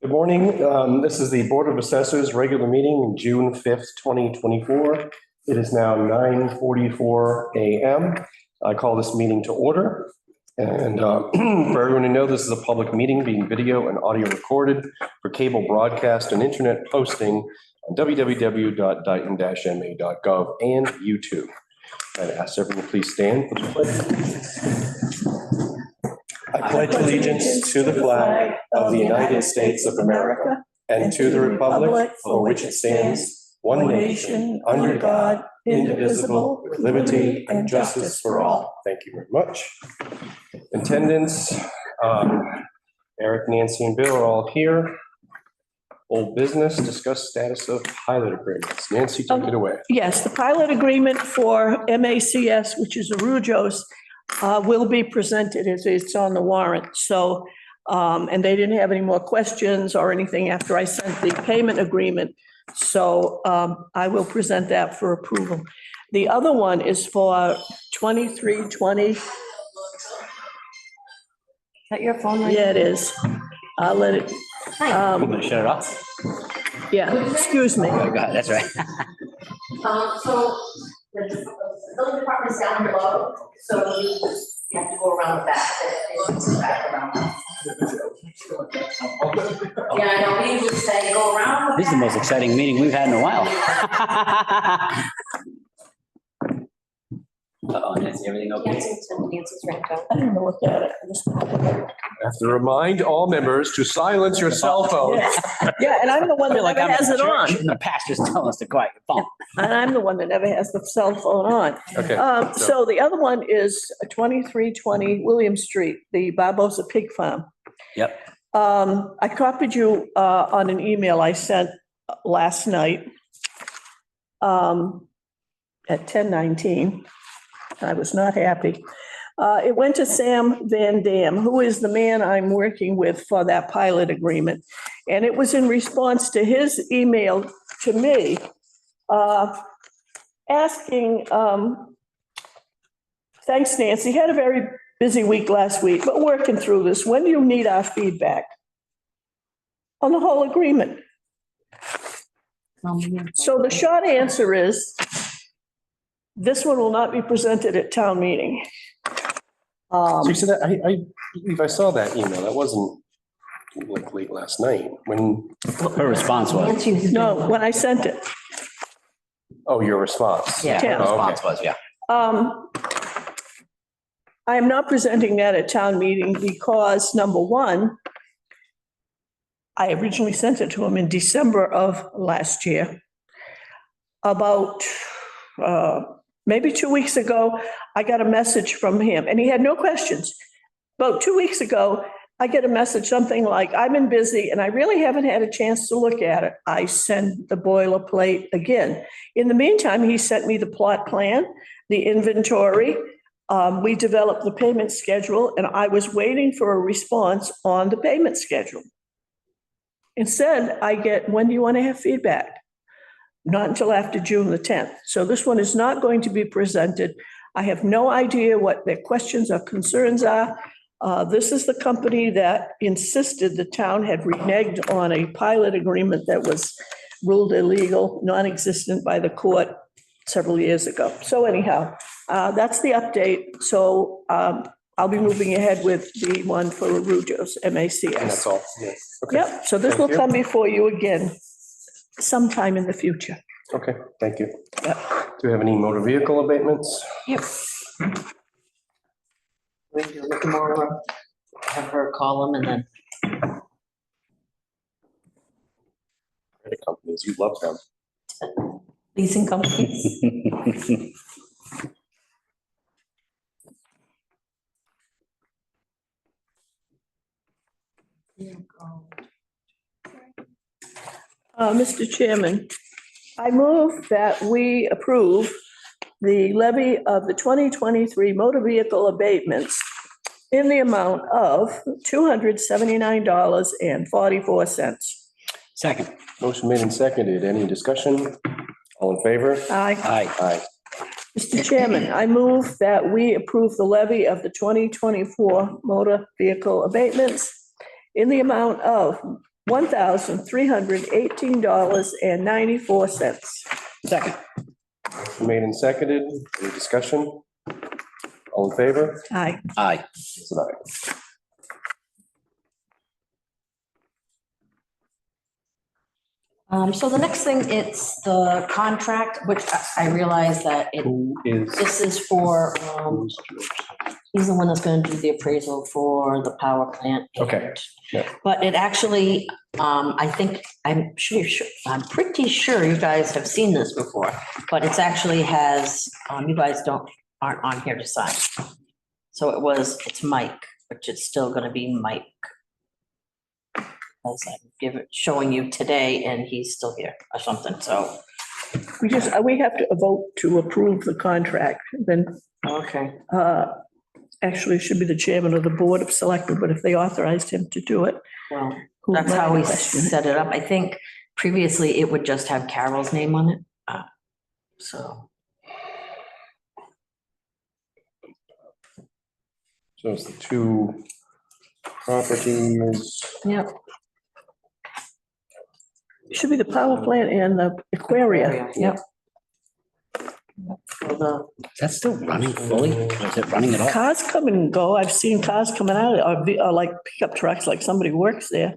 Good morning. This is the Board of Assessors regular meeting, June 5th, 2024. It is now 9:44 a.m. I call this meeting to order. And for everyone to know, this is a public meeting being video and audio recorded for cable broadcast and internet posting on www.dighton-ma.gov and YouTube. I'd ask everyone to please stand for the pledge. I pledge allegiance to the flag of the United States of America and to the republic for which it stands, one nation, under God, indivisible, with liberty and justice for all. Thank you very much. Attendance, Eric, Nancy, and Bill are all here. Old business, discuss status of pilot agreements. Nancy, take it away. Yes, the pilot agreement for MACS, which is Arujos, will be presented as it's on the warrant. So, and they didn't have any more questions or anything after I sent the payment agreement. So I will present that for approval. The other one is for 2320. Is that your phone? Yeah, it is. I'll let it. I'm gonna shut it off. Yeah, excuse me. Oh, God, that's right. So the building department's down below, so you have to go around the back. Yeah, I know, we usually say go around. This is the most exciting meeting we've had in a while. Uh-oh, Nancy, everything okay? Nancy's right there. I didn't look at it. I have to remind all members to silence your cell phone. Yeah, and I'm the one that Like never I'm has in it on. church and the pastor's telling us to quiet your phone. And I'm the one that never has the cell phone on. Okay. So the other one is 2320 William Street, the Barbosa Pig Farm. Yep. I copied you on an email I sent last night at 10:19. I was not happy. It went to Sam Van Dam, who is the man I'm working with for that pilot agreement. And it was in response to his email to me asking, thanks, Nancy, had a very busy week last week, but working through this. When do you need our feedback on the whole agreement? So the short answer is, this one will not be presented at town meeting. So you said that, I believe I saw that email. That wasn't like late last night when, Her response was, No, when I sent it. oh, your response. yeah, her Yeah. response was, yeah. I am not presenting that at town meeting because, number one, I originally sent it to him in December of last year. About maybe 2 weeks ago, I got a message from him, and he had no questions. About 2 weeks ago, I get a message, something like, I've been busy and I really haven't had a chance to look at it. I send the boilerplate again. In the meantime, he sent me the plot plan, the inventory. We developed the payment schedule, and I was waiting for a response on the payment schedule. Instead, I get, when do you want to have feedback? Not until after June the 10th. So this one is not going to be presented. I have no idea what their questions or concerns are. This is the company that insisted the town had reneged on a pilot agreement that was ruled illegal, non-existent by the court several years ago. So anyhow, that's the update. So I'll be moving ahead with the one for Arujos, MACS. And that's all. Yeah. Okay. Yep, so this Thank will you. come before you again sometime in the future. Okay, thank you. Yep. Do we have any motor vehicle abatements? Yep. We do it tomorrow, have her call them and then. Credit companies, you love them. Leasing companies. Mr. Chairman, I move that we approve the levy of the 2023 motor vehicle abatements in the amount of $279.44. Second. Motion made and seconded. Any discussion? All in favor? Aye. Aye. Aye. Mr. Chairman, I move that we approve the levy of the 2024 motor vehicle abatements in the amount of $1,318.94. Second. Made and seconded. Any discussion? All in favor? Aye. Aye. It's an aye. So the next thing, it's the contract, which I realize that Who is? this is for, he's the one that's gonna do the appraisal for the power plant. Okay, yeah. But it actually, I think, I'm pretty sure you guys have seen this before, but it's actually has, you guys aren't on here to sign. So it's Mike, which is still gonna be Mike. As I'm showing you today, and he's still here or something, so. We have to vote to approve the contract, then Okay. actually it should be the chairman of the board of selectmen, but if they authorized him to do it. Well, who that's how might we question it? set it up. I think previously it would just have Carol's name on it. So, So it's the two properties. yep. It should be the power plant and the aquaria. Yep. For the- Is that still running fully? Is it running at all? Cars come and go. I've seen cars coming out, or like pickup trucks, like somebody works there.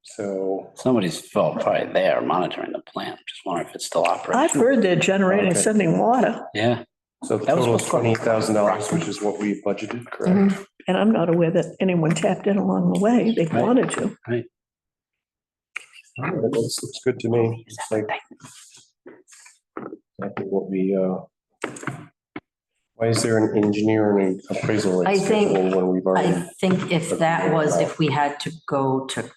So, Somebody's, well, probably there monitoring the plant. Just wondering if it's still I've operational. heard they're generating, Okay. sending water, Yeah. so the That was total is supposed to- $28,000, which is what we budgeted, correct? Mhm. and I'm not aware that anyone tapped in along the way. They Right. wanted to. That looks good to me. It's like exactly what we, why is there an engineer and an appraisal? I think- when we've already? I think if that was, if we had to go to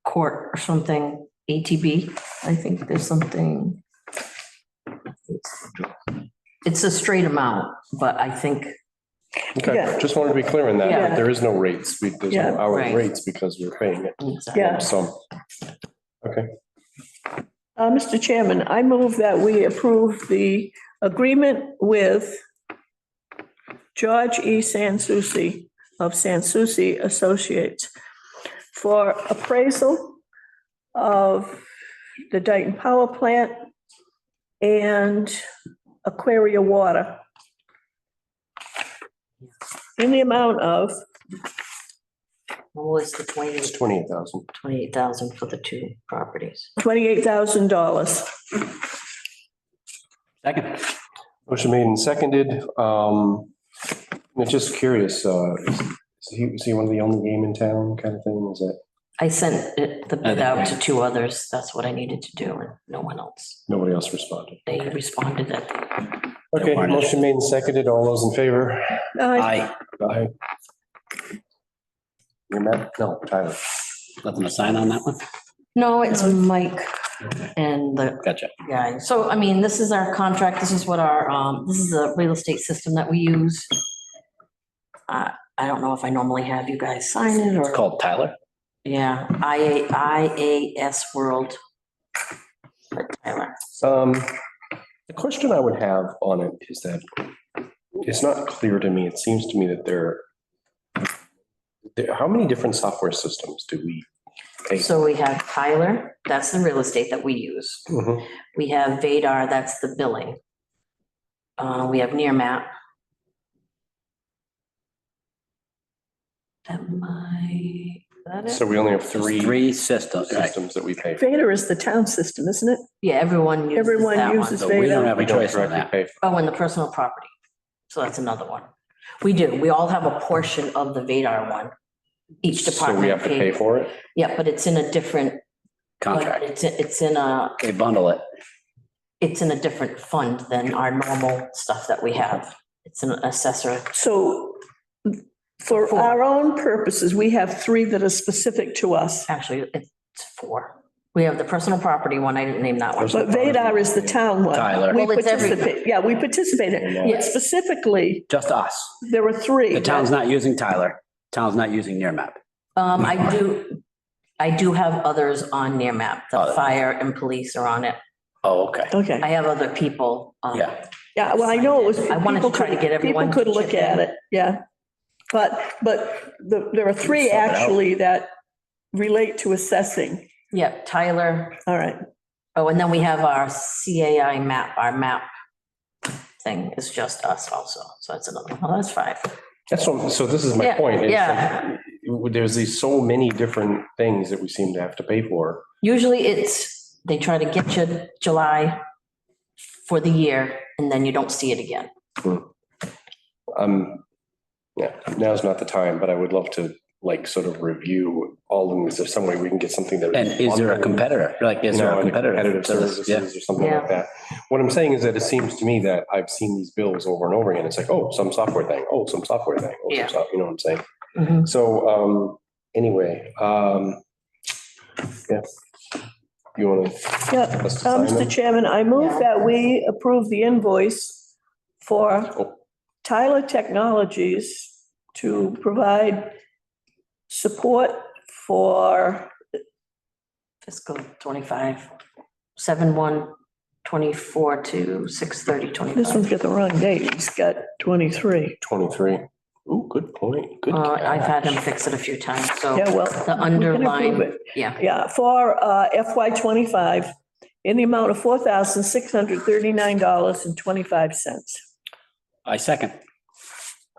court or something, ATB, I think there's something. It's a straight amount, but I think, Okay, Yeah. just wanted to be clear on that. Yeah. There is no rates. There's Yeah. no hourly Right. rates because we're paying it. Yeah. So, okay, Mr. Chairman, I move that we approve the agreement with George E. Sansucci of Sansucci Associates for appraisal of the Dayton Power Plant and Aquaria Water in the amount of what was the it's 28,000. 28,000 for the two properties? $28,000. Second. Motion made and seconded. I'm just curious, is he one of the only game in town kind of thing? Is that, I sent the bid out to two others. That's what I needed to do, and no one else. nobody else responded? They responded that. Okay, weren't. motion made and seconded. All those in favor? Aye. Aye. You're Matt? No, Tyler. Nothing to sign on that one? No, it's Mike and the Gotcha. guy. So, I mean, this is our contract. This is what this is the real estate system that we use. I don't know if I normally have you guys sign it It's or, called Tyler. yeah, IAS World. Tyler. The question I would have on it is that it's not clear to me. It seems to me that how many different software systems do we pay? So we have Tyler, that's the real estate that we use. Mhm. We have Vadar, that's the billing. We have Nearmap. That it? So we only have There's three three systems, right? systems that we pay. for. Vader is the town system, isn't it? Yeah, everyone uses Everyone that one. uses So we don't have We a don't choice on directly that. pay for. Oh, and the personal property. So that's another one. We do. We all have a portion of the Vadar one. Each So department. we have to pay for it? Yeah, but it's in a different. Contract. It's in a, They bundle it. it's in a different fund than our normal stuff that we have. It's an assessor. So for Four. our own purposes, we have three that are specific to us. Actually, it's four. We have the personal property one. I didn't name that one. But Vadar is the town one. Tyler. We Well, it's every- participate, yeah, we participate in it. Yeah. But specifically, Just us. there were three. The town's not using Tyler. Town's not using Nearmap. I do have others on Nearmap. Oh, The that- fire and police are on it. Oh, okay. Okay, I have other people. Yeah. yeah, well, I know it was. I wanted to people try to could- get everyone People could to look chip at in. it, yeah. But there are three Sort it out. actually that relate to assessing. Yeah, Tyler. All right. Oh, and then we have our CAI map, our map thing is just us also. So that's another, well, that's 5. So this is my Yeah, point. It's yeah. like, there's these so many different things that we seem to have to pay for. Usually they try to get you July for the year and then you don't see it again. Yeah, now's not the time, but I would love to like sort of review all of them. Is there some way we can get something that? And is there a competitor? Like, is You there know, a and competitor? competitive to this? Yeah. services or something Yeah. like that. What I'm saying is that it seems to me that I've seen these bills over and over again. It's like, oh, some software thing, oh, some software thing, oh, Yeah. you know what I'm saying? Mhm. So, anyway, yeah. You want to? Yeah, Let's sign them. Mr. Chairman, I move Yeah. that we approve the invoice for Oh. Tyler Technologies to provide support for, Fiscal 25, 7/1/24 to 6/30/25. this one's got the wrong date, he's got 23. 23. Ooh, good point. Good. I've had him catch. fix it a few times, so Yeah, well. the we can approve underline, it. yeah. Yeah, for FY 25, in the amount of $4,639.25. I second.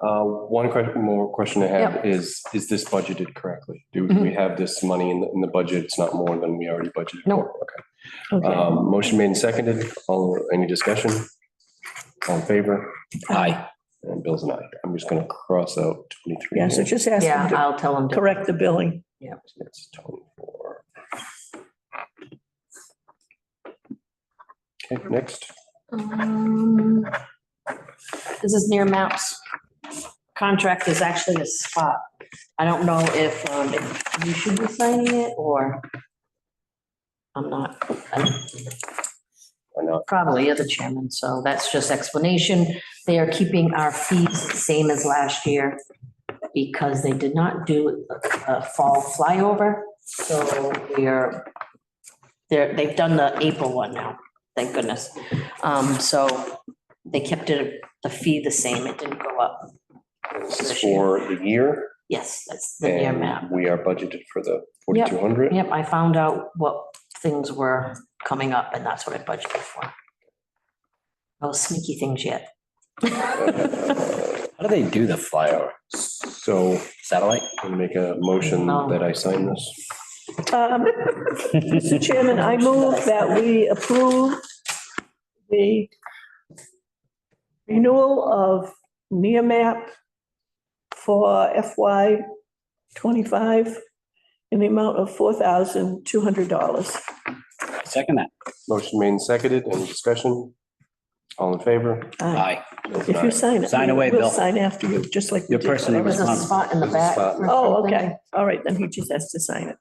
More question I have is this budgeted correctly? Do we have this money in the budget? It's not more than we already budgeted? No. for? Okay. Okay. Motion made and seconded. Any discussion? All in favor? Aye. And Bill's an aye. I'm just going to cross out 23. Yeah, so here. just ask Yeah, him to I'll tell him to. correct the billing. It's 24. Okay, next. This is near maps. Contract is actually a spot. I don't know if you should be signing it or I'm not. Why not? Probably you're the chairman, so that's just explanation. They are keeping our fees the same as last year because they did not do a fall flyover. So they've done the April one now, thank goodness. So they kept the fee the same. It didn't go up. This is for the year. Yes, that's the near map. And we are budgeted for the 4,200. Yep, I found out what things were coming up and that's what I budgeted for. No sneaky things yet. How do they do the flyover? So Satellite? I'm going to make a motion that I sign this. Mr. Chairman, I move that we approve the renewal of Nearmap for FY 25 in the amount of $4,200. Second that. Motion made and seconded. Any discussion? All in favor? Aye. If you sign it. Sign away, we'll Bill. sign after you, just like. we Your did person for There's a everything. spot in the There's a back. spot. for Oh, something. okay. All right, then he just has to sign it.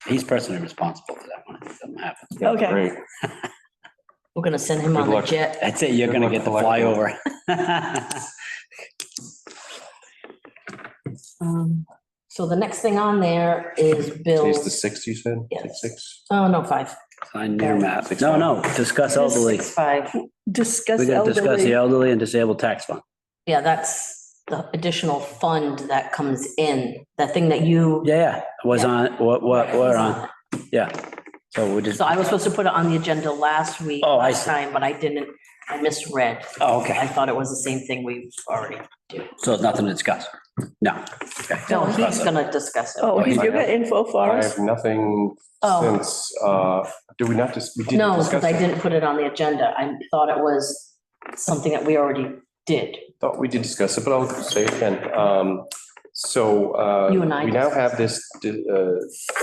He's personally responsible for that one. If it doesn't happen. Okay. Great. We're gonna send him Good on the luck. jet. That's it. You're Good gonna luck get the collecting. flyover. So the next thing on there is Today's the Bill's, 6th, you said? Yes. 6? oh, no, 5. Sign near map. No, discuss elderly. 5. Discuss We gotta discuss the elderly. elderly and disabled tax fund. Yeah, that's the additional fund that comes in, the thing that you. Yeah, was Yeah. on, we're on, yeah. So we're just, So I was supposed to put it on the agenda last week, Oh, I last see. time, but I didn't, I misread. oh, I okay. thought it was the same thing we've already did. So it's nothing to discuss? No. Okay. No, he's gonna discuss it. Oh, he's- you got info for I us? have nothing Oh. since, do we not just, we didn't No, discuss because I it? didn't put it on the agenda. I thought it was something that we already did. Thought we did discuss it, but I'll say it again. So You and I we now discussed have this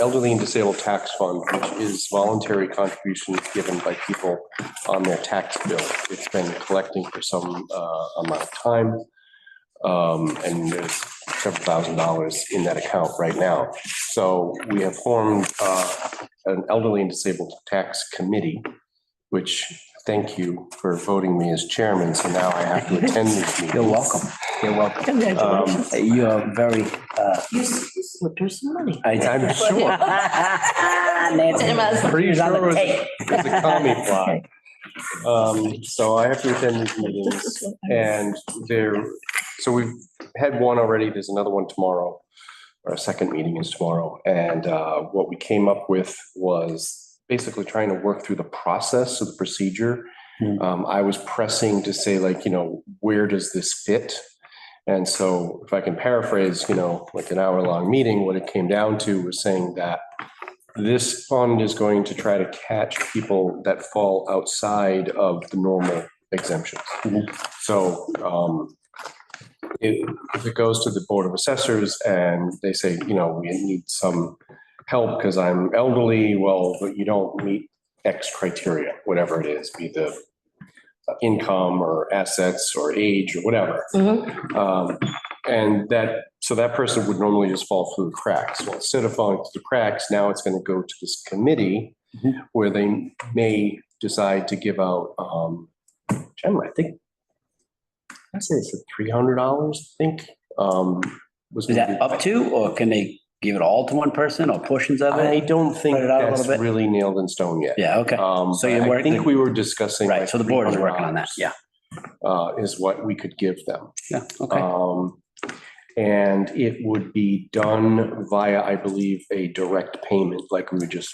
elderly and disabled tax fund, which is voluntary contributions given by people on their tax bill. It's been collecting for some amount of time. And there's several $1,000s in that account right now. So we have formed an elderly and disabled tax committee, which thank you for voting me as chairman. So now I have to attend these meetings. You're welcome. You're welcome. Congratulations. You're very, You slipped her some money. I'm sure. Nancy, Pretty on sure it the was tape. it was a commie plot. So I have to attend these meetings and so we've had one already. There's another one tomorrow. our second meeting is tomorrow. And what we came up with was basically trying to work through the process of the procedure. I was pressing to say, like, where does this fit? And so if I can paraphrase, like an hour-long meeting, what it came down to was saying that this fund is going to try to catch people that fall outside of the normal exemptions. So if it goes to the Board of Assessors and they say, we need some help because I'm elderly, well, but you don't meet X criteria, whatever it is, be the income or assets or age or whatever. And so that person would normally just fall through the cracks. Well, instead of falling through the cracks, now it's going to go to this committee where they may decide to give out, I think, I'd say it's $300, I think. Is that up to, or can they give it all to one person or portions of I it? don't think Spread it out a that's little bit? really nailed in stone yet. Yeah, okay. So you're I working, think we were discussing. right, like so the board is working on that, $300, yeah. Is what we could give them. Yeah, okay. And it would be done via, I believe, a direct payment, like we would just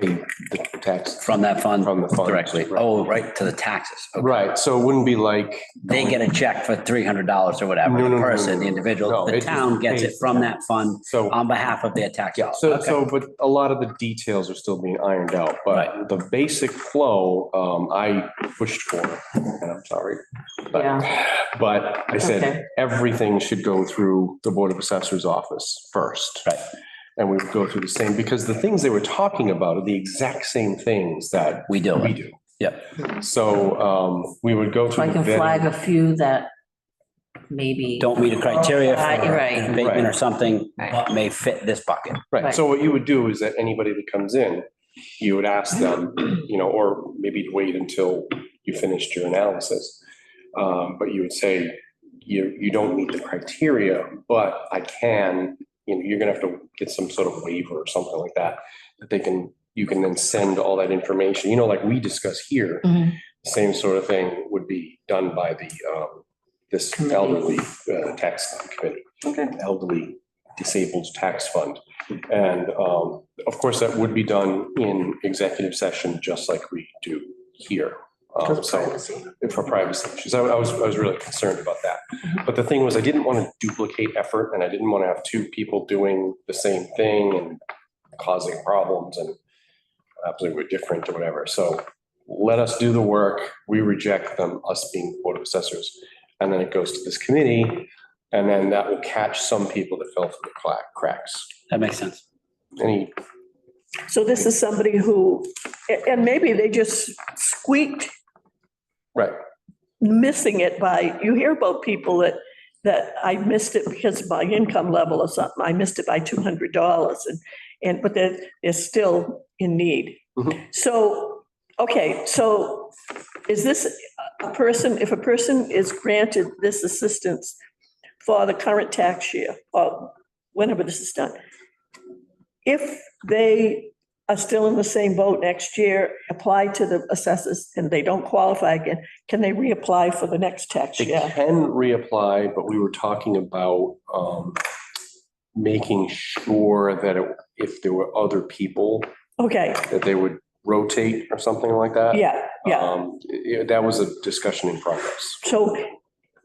pay the tax. From that fund? From the fund. Directly? Right. Oh, right, to the taxes. Okay. Right, so it wouldn't be like. They get a check for $300 or whatever, No, the no, no, person, no, the no. individual, No, the it town just gets it pays- from that fund So. on behalf of their tax dollars. So, Okay. but a lot of the details are still being ironed out, but Right. the basic flow, I pushed for, and I'm sorry. But, but I said, Okay. everything should go through the Board of Assessors office first. Right. And we would go through the same, because the things they were talking about are the exact same things that We do. we do. Yep. So, we would go So through. I can the vetting. flag a few that maybe. Don't meet a criteria for Right. an abatement or Right. something, Right. but may fit this bucket. Right, Right. so what you would do is that anybody that comes in, you would ask them, or maybe wait until you finished your analysis. But you would say, you don't meet the criteria, but I can, you're gonna have to get some sort of waiver or something like that, that you can then send all that information, like we discuss here. Mhm. Same sort of thing would be done by this elderly tax committee. Okay. Elderly disabled tax fund. And of course, that would be done in executive session, just like we do here. So for privacy issues, I was really concerned about that. But the thing was, I didn't want to duplicate effort, and I didn't want to have two people doing the same thing and causing problems, and absolutely we're different or whatever. So let us do the work. We reject them, us being Board of Assessors. And then it goes to this committee, and then that will catch some people that fell through the cracks. That makes sense. So this is somebody who, and maybe they just squeaked, Right, missing it by, you hear about people that I missed it because of my income level or something. I missed it by $200 but they're still in need. Mhm. So, okay, so is this a person, if a person is granted this assistance for the current tax year, or whenever this is done, if they are still in the same boat next year, apply to the assessors and they don't qualify again, can they reapply for the next tax they year? can reapply, but we were talking about making sure that if there were other people, Okay, that they would rotate or something like that. yeah. That was a discussion in progress. So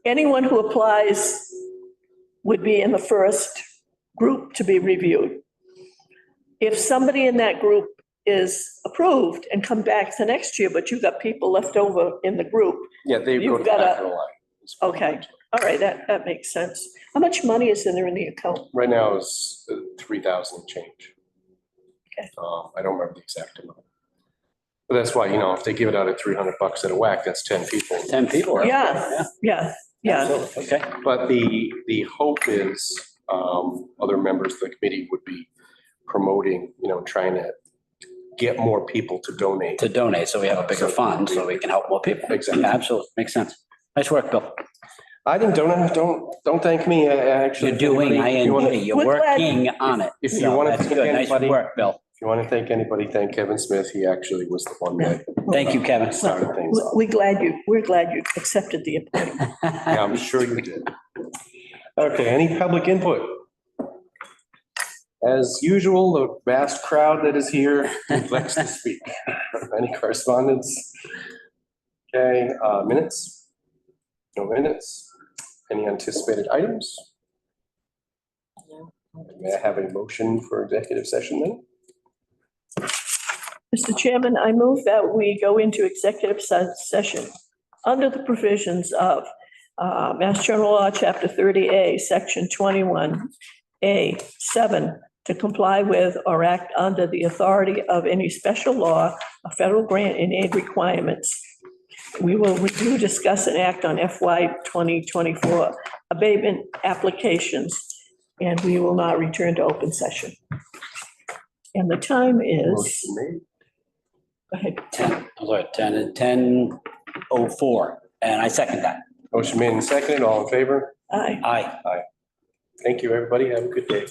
anyone who applies would be in the first group to be reviewed. If somebody in that group is approved and come back the next year, but you've got people left over in the group, Yeah, they go You've to the got back a- of the line. okay, all right, that makes sense. How much money is in there in the account? Right now is 3,000 and change. Okay. I don't remember the exact amount. But that's why, if they give it out at $300 at a whack, that's 10 people. 10 people. Yeah. Absolutely. Okay. But the hope is other members of the committee would be promoting, trying to get more people to donate. To donate, so we have a bigger fund, so we can help more people. Exactly. Yeah, absolutely, makes sense. Nice work, Bill. I didn't donate, don't thank me, actually. You're doing, If you wanna- you're We're glad- working on it. If you So wanna that's thank good. Nice anybody- work, Bill. If you want to thank anybody, thank Kevin Smith. He actually was the one that Thank you, Kevin. started things off. We're glad you accepted the appointment. Yeah, I'm sure you did. Okay, any public input? As usual, the vast crowd that is here neglects to speak. Any correspondence? Okay, minutes? No minutes. Any anticipated items? May I have a motion for executive session then? Mr. Chairman, I move that we go into executive session under the provisions of Mass General Law, Chapter 30A, Section 21A, 7, to comply with or act under the authority of any special law, a federal grant and aid requirements. We will review, discuss, and act on FY 2024 abatement applications, and we will not return to open session. And the time is, Motion made. go ahead. 10:04, and I second that. Motion made and seconded. All in favor? Aye. Aye. Thank you, everybody. Have a good day.